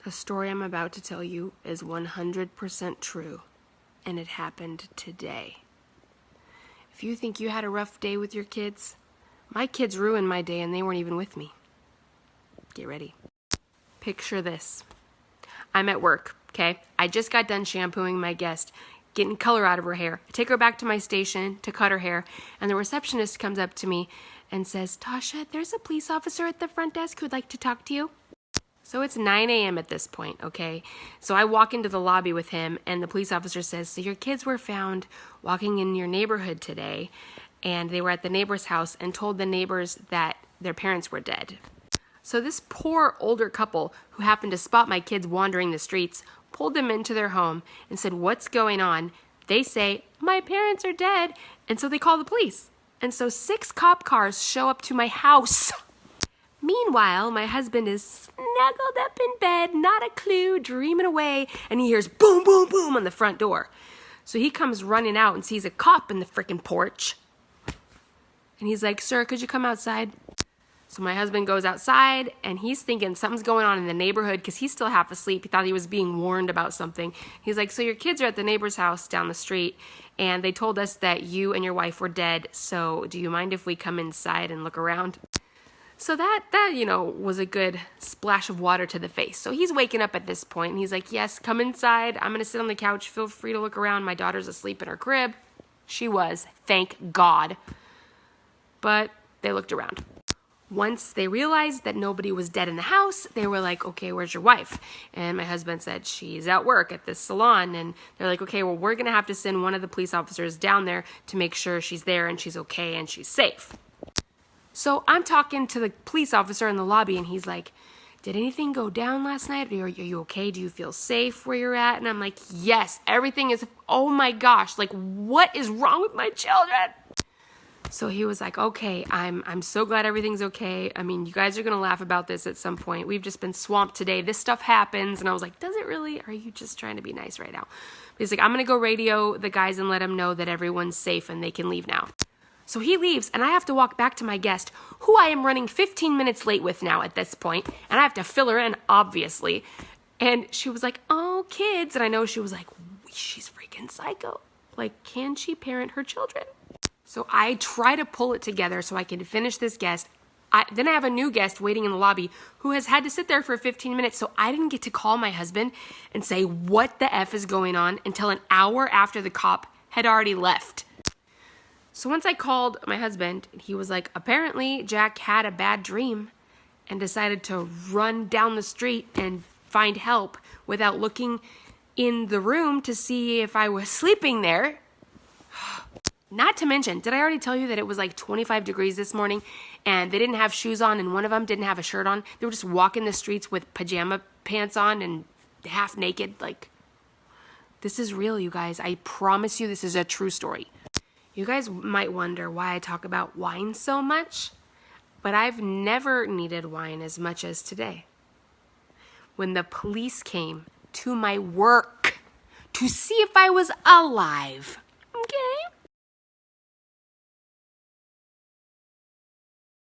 The story I'm about to tell you is 100% true, and it happened today. If you think you had a rough day with your kids, my kids ruined my day and they weren't even with me. Get ready. Picture this. I'm at work, okay? I just got done shampooing my guest, getting color out of her hair. I take her back to my station to cut her hair, and the receptionist comes up to me and says, "Tasha, there's a police officer at the front desk who'd like to talk to you." So it's 9 a.m. at this point, okay? So I walk into the lobby with him, and the police officer says, "So your kids were found walking in your neighborhood today, and they were at the neighbor's house and told the neighbors that their parents were dead." So this poor older couple who happened to spot my kids wandering the streets pulled them into their home and said, "What's going on?" They say, "My parents are dead." And so they call the police. And so 6 cop cars show up to my house. Meanwhile, my husband is snuggled up in bed, not a clue, dreaming away, and he hears boom, boom, boom on the front door. So he comes running out and sees a cop in the frickin' porch. And he's like, "Sir, could you come outside?" So my husband goes outside, and he's thinking something's going on in the neighborhood because he's still half asleep. He thought he was being warned about something. He's like, "So your kids are at the neighbor's house down the street, and they told us that you and your wife were dead. So do you mind if we come inside and look around?" So that was a good splash of water to the face. So he's waking up at this point, and he's like, "Yes, come inside. I'm going to sit on the couch. Feel free to look around. My daughter's asleep in her crib." She was, thank God. But they looked around. Once they realized that nobody was dead in the house, they were like, "Okay, where's your wife?" And my husband said, "She's at work at this salon." And they're like, "Okay, well, we're going to have to send one of the police officers down there to make sure she's there and she's okay and she's safe." So I'm talking to the police officer in the lobby, and he's like, "Did anything go down last night? Are you okay? Do you feel safe where you're at?" And I'm like, "Yes, everything is, oh my gosh, like what is wrong with my children?" So he was like, "Okay, I'm so glad everything's okay. I mean, you guys are going to laugh about this at some point. We've just been swamped today. This stuff happens." And I was like, "Does it really? Are you just trying to be nice right now?" But he's like, "I'm going to go radio the guys and let them know that everyone's safe and they can leave now." So he leaves, and I have to walk back to my guest, who I am running 15 minutes late with now at this point, and I have to fill her in, obviously. And she was like, "Oh, kids." And I know she was like, "She's freaking psycho. Like, can she parent her children?" So I try to pull it together so I can finish this guest. Then I have a new guest waiting in the lobby who has had to sit there for 15 minutes. So I didn't get to call my husband and say, "What the F is going on?" until an hour after the cop had already left. So once I called my husband, he was like, "Apparently Jack had a bad dream and decided to run down the street and find help without looking in the room to see if I was sleeping there." Not to mention, did I already tell you that it was like 25 degrees this morning and they didn't have shoes on and one of them didn't have a shirt on? They were just walking the streets with pajama pants on and half naked. Like, this is real, you guys. I promise you this is a true story. You guys might wonder why I talk about wine so much, but I've never needed wine as much as today. When the police came to my work to see if I was alive,